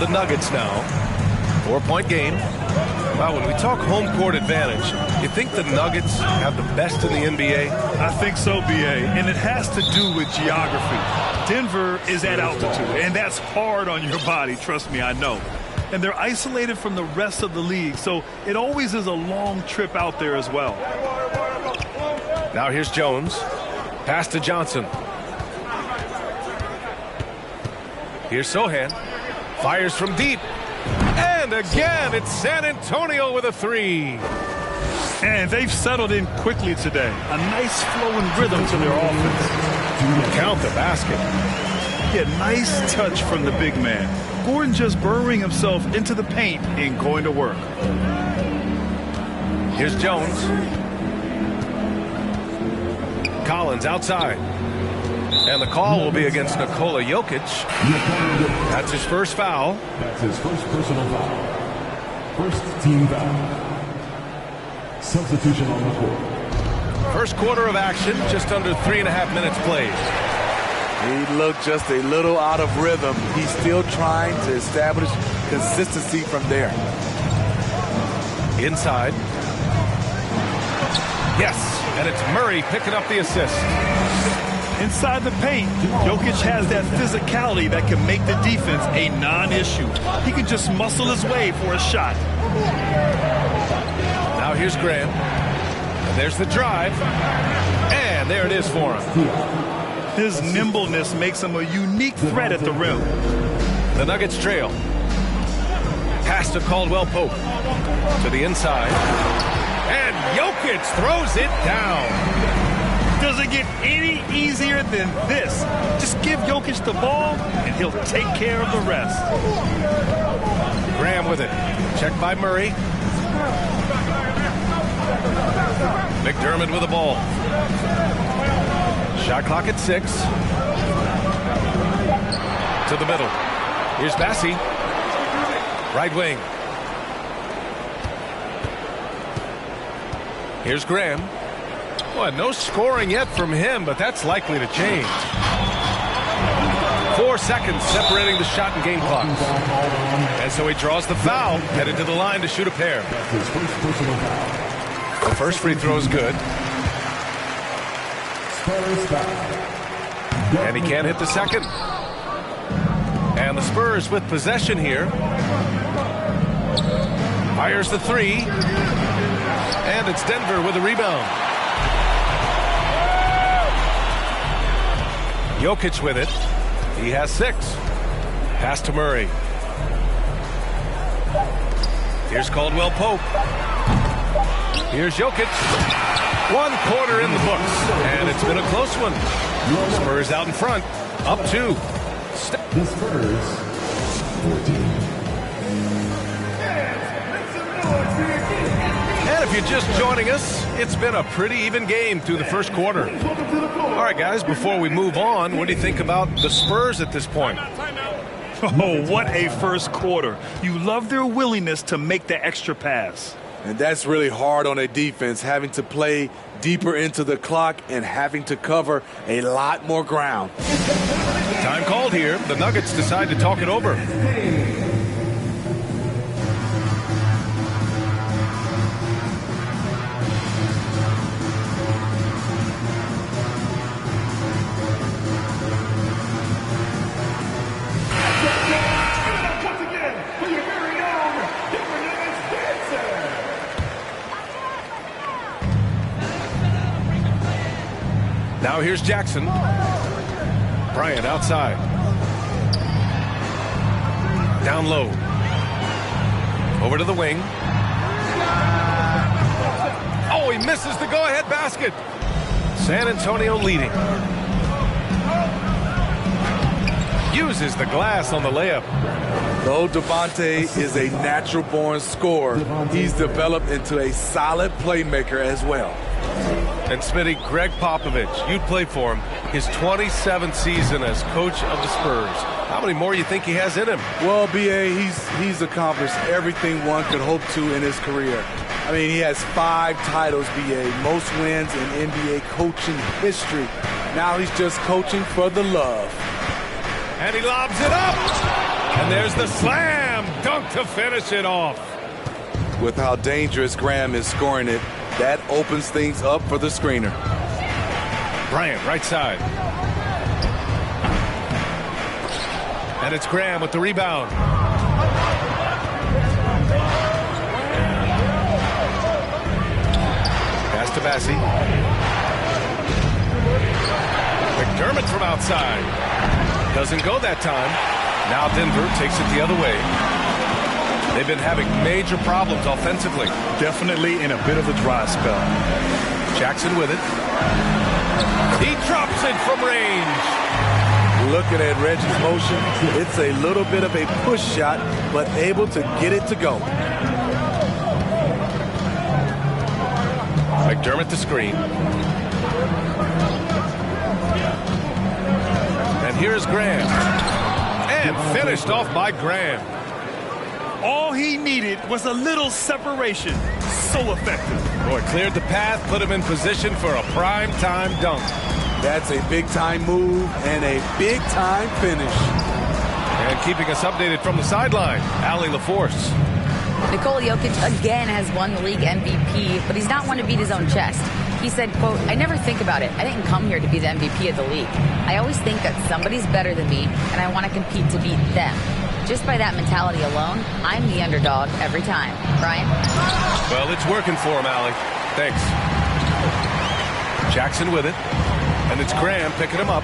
the Nuggets now. 4-point game. Wow, when we talk home court advantage, you think the Nuggets have the best in the NBA? I think so, B.A., and it has to do with geography. Denver is at altitude, and that's hard on your body, trust me, I know. And they're isolated from the rest of the league, so it always is a long trip out there as well. Now here's Jones. Pass to Johnson. Here's Sohan. Fires from deep. And again, it's San Antonio with a three. And they've settled in quickly today. A nice flowing rhythm to their offense. Count the basket. Yeah, nice touch from the big man. Gordon just burrowing himself into the paint and going to work. Here's Jones. Collins outside. And the call will be against Nikola Jokic. That's his first foul. That's his first personal foul. First team foul. Substitution on the court. First quarter of action, just under 3.5 minutes played. He looked just a little out of rhythm. He's still trying to establish consistency from there. Inside. Yes, and it's Murray picking up the assist. Inside the paint, Jokic has that physicality that can make the defense a non-issue. He can just muscle his way for a shot. Now here's Graham. And there's the drive. And there it is for him. His nimbleness makes him a unique threat at the rim. The Nuggets trail. Pass to Caldwell Pope. To the inside. And Jokic throws it down. Doesn't get any easier than this. Just give Jokic the ball, and he'll take care of the rest. Graham with it. Checked by Murray. McDermott with the ball. Shot clock at 6. To the middle. Here's Bassey. Right wing. Here's Graham. Well, no scoring yet from him, but that's likely to change. 4 seconds separating the shot and game clock. And so he draws the foul, headed to the line to shoot a pair. The first free throw is good. And he can't hit the second. And the Spurs with possession here. Fires the three. And it's Denver with a rebound. Jokic with it. He has 6. Pass to Murray. Here's Caldwell Pope. Here's Jokic. 1 quarter in the books. And it's been a close one. Spurs out in front. Up 2. The Spurs 14. And if you're just joining us, it's been a pretty even game through the first quarter. All right, guys, before we move on, what do you think about the Spurs at this point? Oh, what a first quarter. You love their willingness to make the extra pass. And that's really hard on a defense, having to play deeper into the clock and having to cover a lot more ground. Time called here. The Nuggets decide to talk it over. Now here's Jackson. Bryant outside. Down low. Over to the wing. Oh, he misses the go-ahead basket. San Antonio leading. Uses the glass on the layup. Though Devontae is a natural-born scorer, he's developed into a solid playmaker as well. And Smitty, Greg Popovich, you'd play for him. His 27th season as coach of the Spurs. How many more do you think he has in him? Well, B.A., he's accomplished everything one could hope to in his career. I mean, he has 5 titles, B.A., most wins in NBA coaching history. Now he's just coaching for the love. And he lobs it up. And there's the slam dunk to finish it off. With how dangerous Graham is scoring it, that opens things up for the screener. Bryant, right side. And it's Graham with the rebound. Pass to Bassey. McDermott from outside. Doesn't go that time. Now Denver takes it the other way. They've been having major problems offensively. Definitely in a bit of a dry spell. Jackson with it. He drops it from range. Looking at Reggie's motion, it's a little bit of a push shot, but able to get it to go. McDermott the screen. And here's Graham. And finished off by Graham. All he needed was a little separation. So effective. Boy, cleared the path, put him in position for a prime-time dunk. That's a big-time move and a big-time finish. And keeping us updated from the sideline, Allie LaForce. Nikola Jokic again has won the league MVP, but he's not one to beat his own chest. He said, quote, "I never think about it. I didn't come here to be the MVP of the league. I always think that somebody's better than me, and I want to compete to beat them. Just by that mentality alone, I'm the underdog every time." Brian? Well, it's working for him, Allie. Thanks. Jackson with it. And it's Graham picking him up.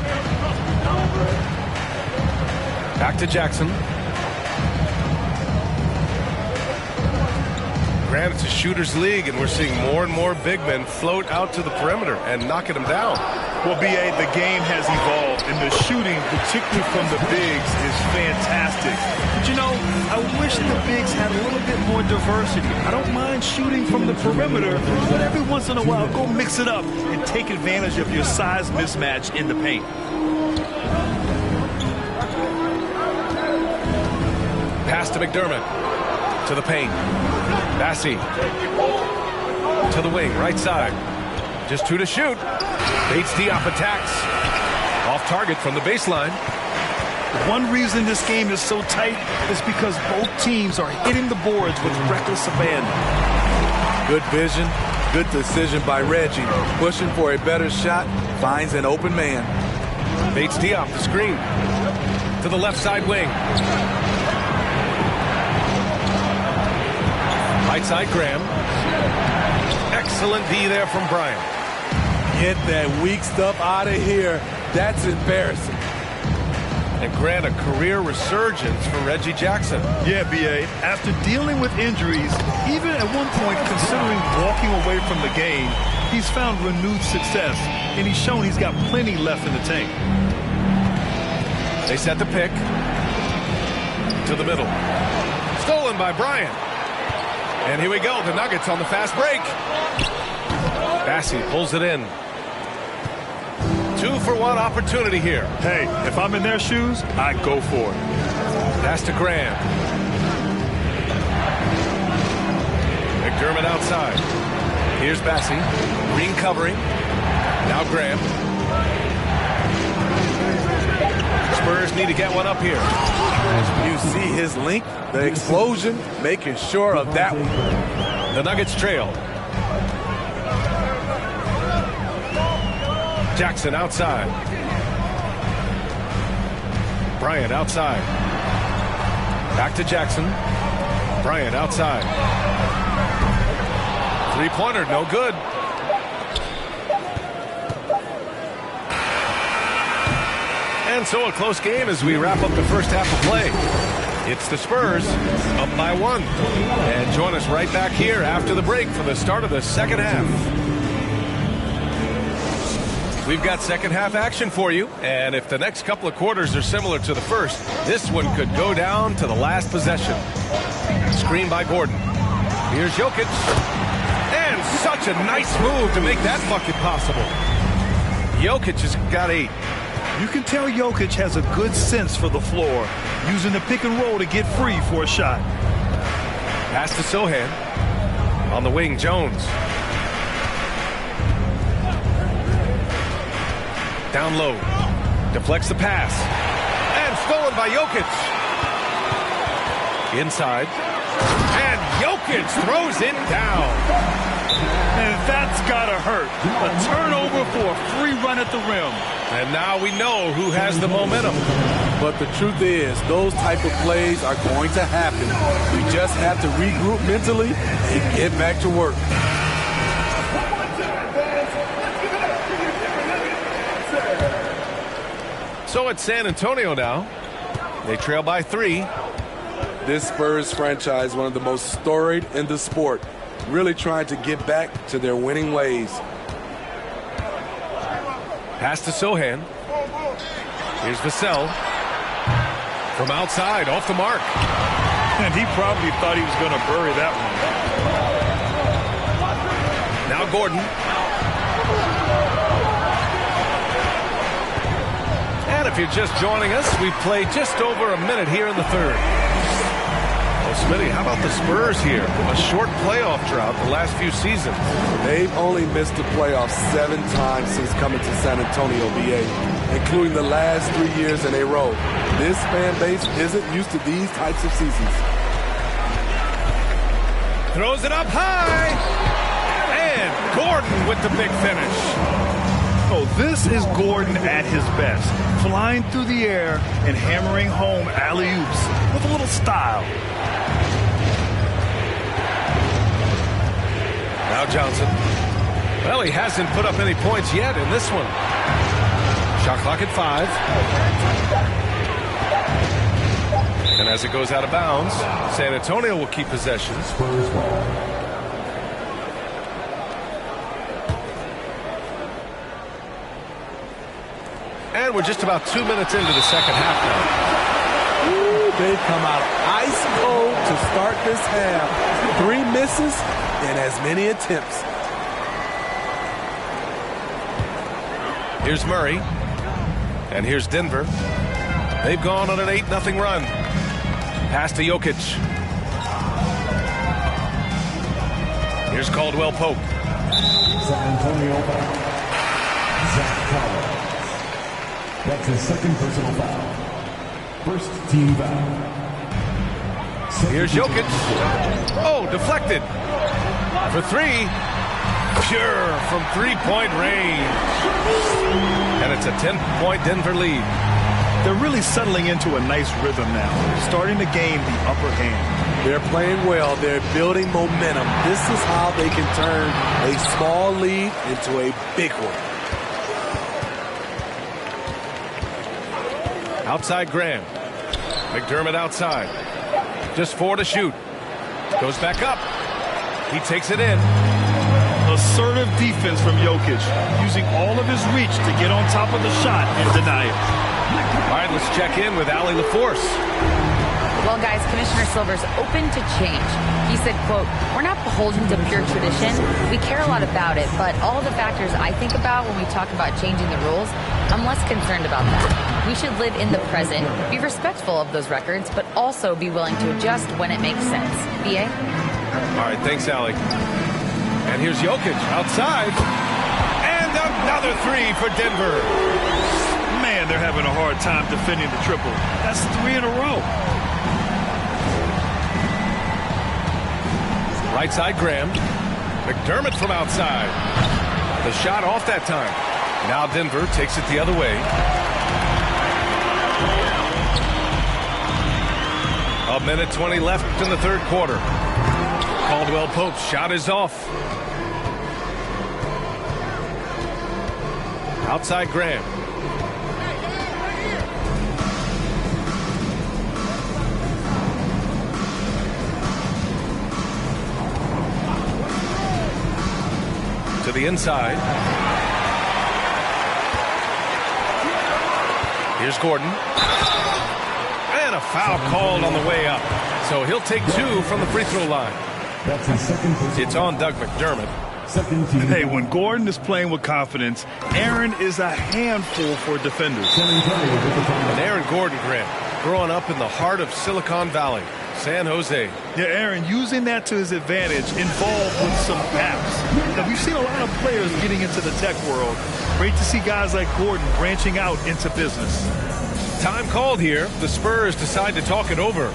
Back to Jackson. Graham, it's a shooter's league, and we're seeing more and more big men float out to the perimeter and knocking them down. Well, B.A., the game has evolved, and the shooting, particularly from the bigs, is fantastic. But, you know, I wish the bigs had a little bit more diversity. I don't mind shooting from the perimeter, but every once in a while, go mix it up and take advantage of your size mismatch in the paint. Pass to McDermott. To the paint. Bassey. To the wing, right side. Just two to shoot. Bates Diop attacks. Off target from the baseline. One reason this game is so tight is because both teams are hitting the boards with reckless abandon. Good vision, good decision by Reggie. Pushing for a better shot, finds an open man. Bates Diop, the screen. To the left side wing. Right side Graham. Excellent D there from Bryant. Get that weak stuff out of here. That's embarrassing. And grant a career resurgence for Reggie Jackson. Yeah, B.A., after dealing with injuries, even at one point considering walking away from the game, he's found renewed success, and he's shown he's got plenty left in the tank. They set the pick. To the middle. Stolen by Bryant. And here we go, the Nuggets on the fast break. Bassey pulls it in. 2-for-1 opportunity here. Hey, if I'm in their shoes, I go for it. Pass to Graham. McDermott outside. Here's Bassey. Green covering. Now Graham. Spurs need to get one up here. You see his length, the explosion, making sure of that one. The Nuggets trail. Jackson outside. Bryant outside. Back to Jackson. Bryant outside. Three-pointer, no good. And so a close game as we wrap up the first half of play. It's the Spurs up by 1. And join us right back here after the break for the start of the second half. We've got second half action for you, and if the next couple of quarters are similar to the first, this one could go down to the last possession. Screen by Gordon. Here's Jokic. And such a nice move to make that bucket possible. Jokic has got 8. You can tell Jokic has a good sense for the floor, using the pick and roll to get free for a shot. Pass to Sohan. On the wing, Jones. Down low. Deflects the pass. And stolen by Jokic. Inside. And Jokic throws it down. And that's gotta hurt. A turnover for a free run at the rim. And now we know who has the momentum. But the truth is, those type of plays are going to happen. We just have to regroup mentally and get back to work. So it's San Antonio now. They trail by 3. This Spurs franchise, one of the most storied in the sport, really trying to get back to their winning ways. Pass to Sohan. Here's Vassell. From outside, off the mark. And he probably thought he was going to bury that one. Now Gordon. And if you're just joining us, we've played just over a minute here in the third. Well, Smitty, how about the Spurs here? A short playoff drought the last few seasons. They've only missed the playoffs 7 times since coming to San Antonio, BA, including the last 3 years in a row. This fan base isn't used to these types of seasons. Throws it up high. And Gordon with the big finish. Oh, this is Gordon at his best. Flying through the air and hammering home alley-oops with a little style. Now Johnson. Well, he hasn't put up any points yet in this one. Shot clock at 5. And as it goes out of bounds, San Antonio will keep possession. And we're just about 2 minutes into the second half now. Ooh, they've come out ice cold to start this half. 3 misses and as many attempts. Here's Murray. And here's Denver. They've gone on an 8-0 run. Pass to Jokic. Here's Caldwell Pope. San Antonio foul. Zach Collins. That's his second personal foul. First team foul. Here's Jokic. Oh, deflected. For 3. Pure from 3-point range. And it's a 10-point Denver lead. They're really settling into a nice rhythm now, starting to gain the upper hand. They're playing well. They're building momentum. This is how they can turn a small lead into a big one. Outside Graham. McDermott outside. Just 4 to shoot. Goes back up. He takes it in. Assertive defense from Jokic, using all of his reach to get on top of the shot and deny it. All right, let's check in with Allie LaForce. Well, guys, Commissioner Silver's open to change. He said, quote, "We're not beholden to pure tradition. We care a lot about it, but all the factors I think about when we talk about changing the rules, I'm less concerned about that. We should live in the present, be respectful of those records, but also be willing to adjust when it makes sense." BA? All right, thanks, Allie. And here's Jokic outside. And another 3 for Denver. Man, they're having a hard time defending the triple. That's 3 in a row. Right side, Graham. McDermott from outside. The shot off that time. Now Denver takes it the other way. A minute 20 left in the third quarter. Caldwell Pope's shot is off. Outside Graham. To the inside. Here's Gordon. And a foul called on the way up. So he'll take 2 from the free throw line. That's his second personal. It's on Doug McDermott. Second team. Hey, when Gordon is playing with confidence, Aaron is a handful for defenders. San Antonio with the foul. And Aaron Gordon, Grant, growing up in the heart of Silicon Valley, San Jose. Yeah, Aaron, using that to his advantage, involved with some apps. Now, we've seen a lot of players getting into the tech world. Great to see guys like Gordon branching out into business. Time called here. The Spurs decide to talk it over.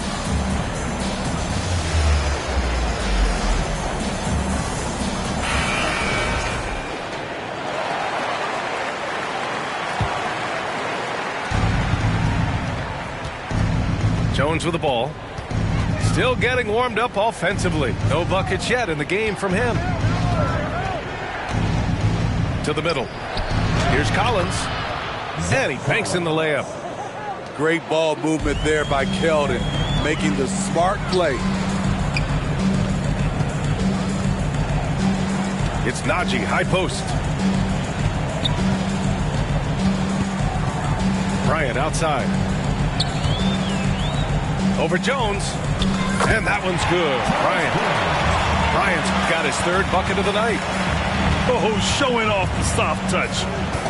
Jones with the ball. Still getting warmed up offensively. No buckets yet in the game from him. To the middle. Here's Collins. And he banks in the layup. Great ball movement there by Keldon, making the smart play. It's Najee, high post. Bryant outside. Over Jones. And that one's good. Bryant's got his third bucket of the night. Oh, showing off the soft touch.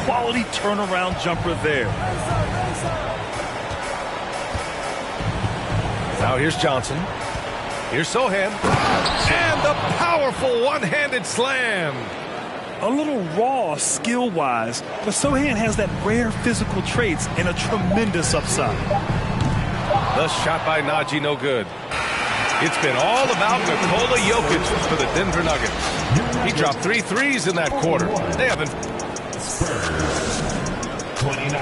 Quality turnaround jumper there. Now here's Johnson. Here's Sohan. And the powerful one-handed slam. A little raw skill-wise, but Sohan has that rare physical traits and a tremendous upside. The shot by Najee, no good. It's been all about Nikola Jokic for the Denver Nuggets. He dropped 3 threes in that quarter. They haven't. Spurs, 29.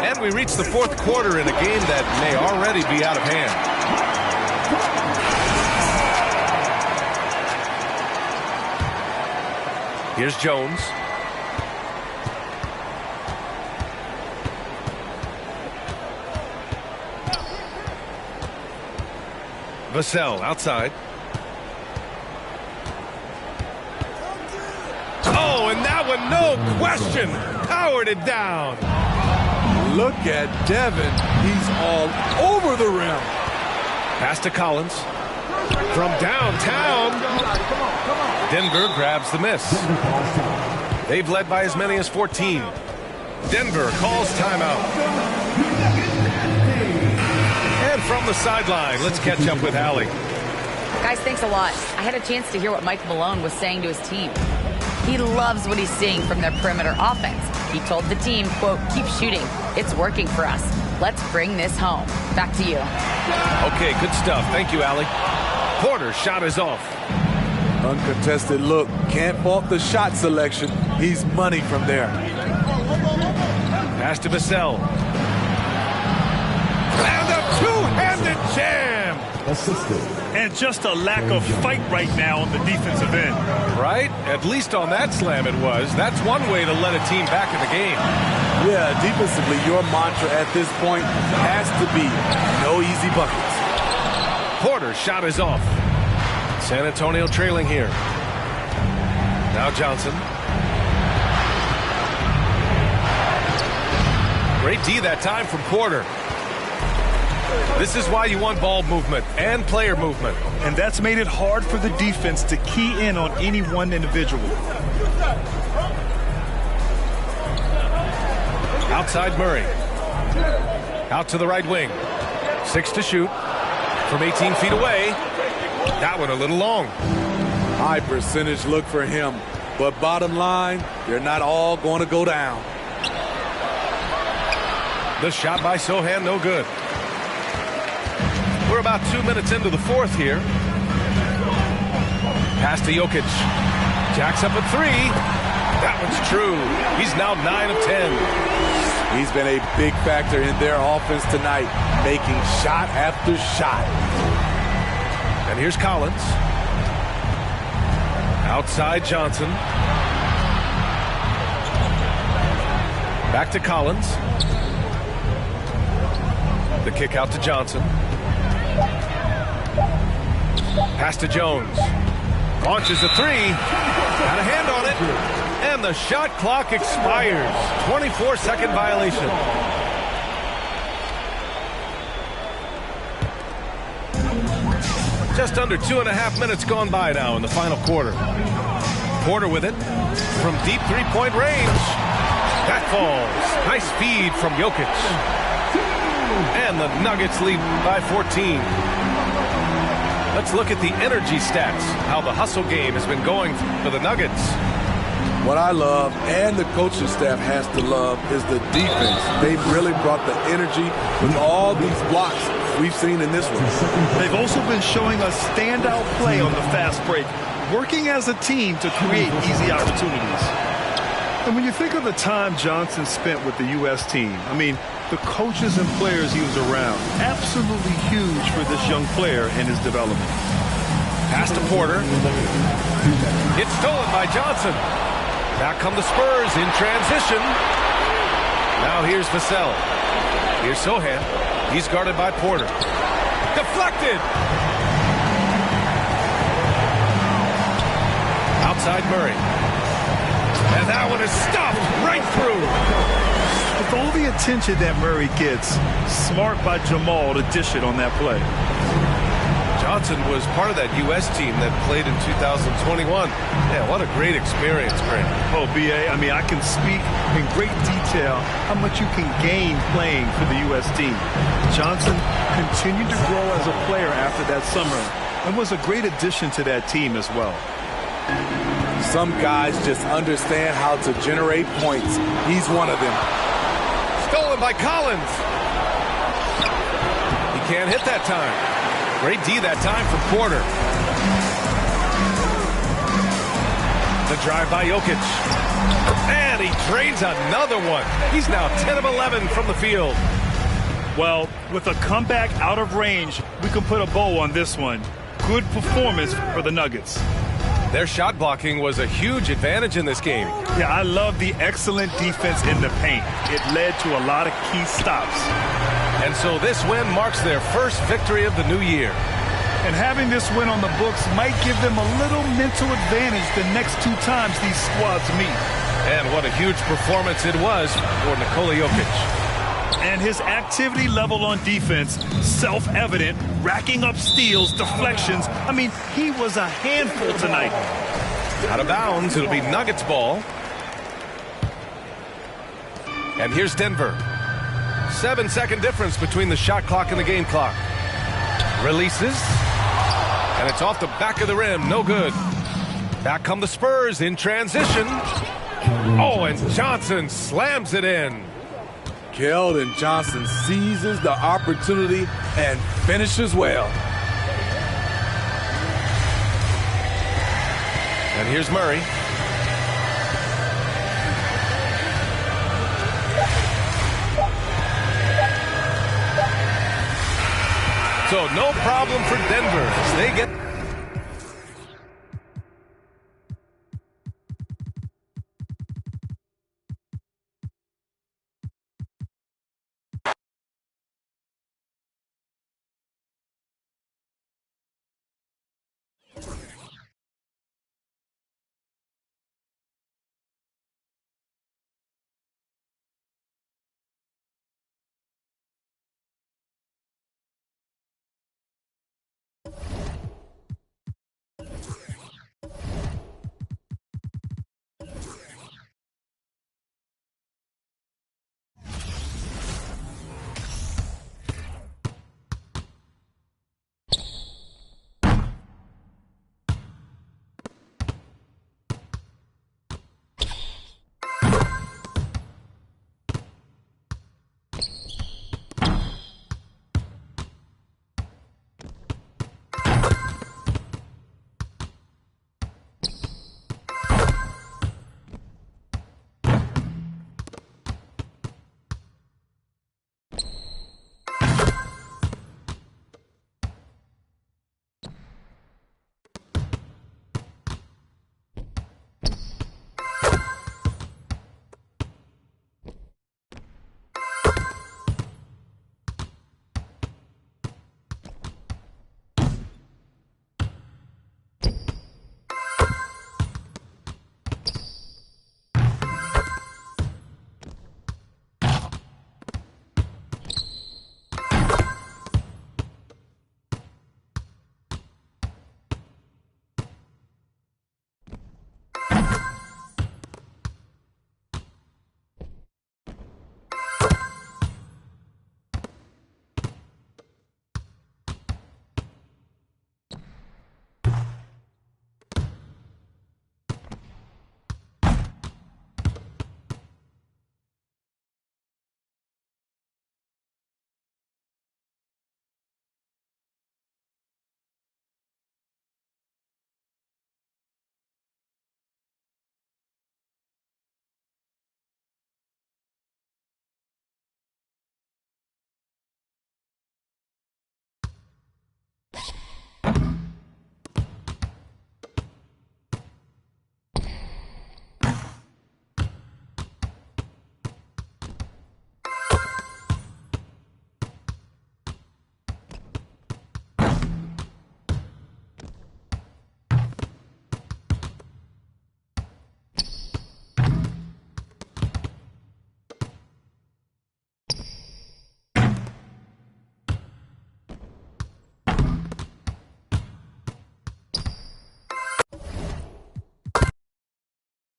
And we reach the fourth quarter in a game that may already be out of hand. Here's Jones. Vassell outside. Oh, and that one, no question, powered it down. Look at Devin. He's all over the rim. Pass to Collins. From downtown. Denver grabs the miss. They've led by as many as 14. Denver calls timeout. And from the sideline, let's catch up with Allie. Guys, thanks a lot. I had a chance to hear what Mike Malone was saying to his team. He loves what he's seeing from their perimeter offense. He told the team, quote, keep shooting. It's working for us. Let's bring this home. Back to you. Okay, good stuff. Thank you, Allie. Porter's shot is off. Uncontested look. Can't fault the shot selection. He's money from there. Pass to Vassell. And a two-handed jam. Assisted. And just a lack of fight right now on the defensive end. Right? At least on that slam it was. That's one way to let a team back in the game. Yeah, defensively, your mantra at this point has to be no easy buckets. Porter's shot is off. San Antonio trailing here. Now Johnson. Great D that time from Porter. This is why you want ball movement and player movement. And that's made it hard for the defense to key in on any one individual. Outside Murray. Out to the right wing. 6 to shoot. From 18 feet away. That one a little long. High percentage look for him. But bottom line, they're not all going to go down. The shot by Sohan, no good. We're about 2 minutes into the fourth here. Pass to Jokic. Jacks up a 3. That one's true. He's now 9 of 10. He's been a big factor in their offense tonight, making shot after shot. And here's Collins. Outside Johnson. Back to Collins. The kick out to Johnson. Pass to Jones. Launches a 3. Got a hand on it. And the shot clock expires. 24-second violation. Just under 2.5 minutes gone by now in the final quarter. Porter with it from deep three-point range. That falls. Nice feed from Jokic. And the Nuggets lead by 14. Let's look at the energy stats, how the hustle game has been going for the Nuggets. What I love, and the coaching staff has to love, is the defense. They've really brought the energy with all these blocks we've seen in this one. They've also been showing us standout play on the fast break, working as a team to create easy opportunities. And when you think of the time Johnson spent with the U.S. team, I mean, the coaches and players he was around, absolutely huge for this young player in his development. Pass to Porter. It's stolen by Johnson. Back come the Spurs in transition. Now here's Vassell. Here's Sohan. He's guarded by Porter. Deflected. Outside Murray. And that one is stopped right through. With all the attention that Murray gets, smart by Jamal to dish it on that play. Johnson was part of that U.S. team that played in 2021. Yeah, what a great experience, Grant. Oh, B.A., I mean, I can speak in great detail how much you can gain playing for the U.S. team. Johnson continued to grow as a player after that summer and was a great addition to that team as well. Some guys just understand how to generate points. He's one of them. Stolen by Collins. He can't hit that time. Great D that time from Porter. The drive by Jokic. And he drains another one. He's now 10 of 11 from the field. Well, with a comeback out of range, we can put a bow on this one. Good performance for the Nuggets. Their shot blocking was a huge advantage in this game. Yeah, I love the excellent defense in the paint. It led to a lot of key stops. And so this win marks their first victory of the new year. And having this win on the books might give them a little mental advantage the next two times these squads meet. And what a huge performance it was for Nikola Jokic. And his activity level on defense, self-evident, racking up steals, deflections. I mean, he was a handful tonight. Out of bounds, it'll be Nuggets ball. And here's Denver. 7-second difference between the shot clock and the game clock. Releases. And it's off the back of the rim. No good. Back come the Spurs in transition. Oh, and Johnson slams it in. Keldon Johnson seizes the opportunity and finishes well. And here's Murray. So no problem for Denver as they get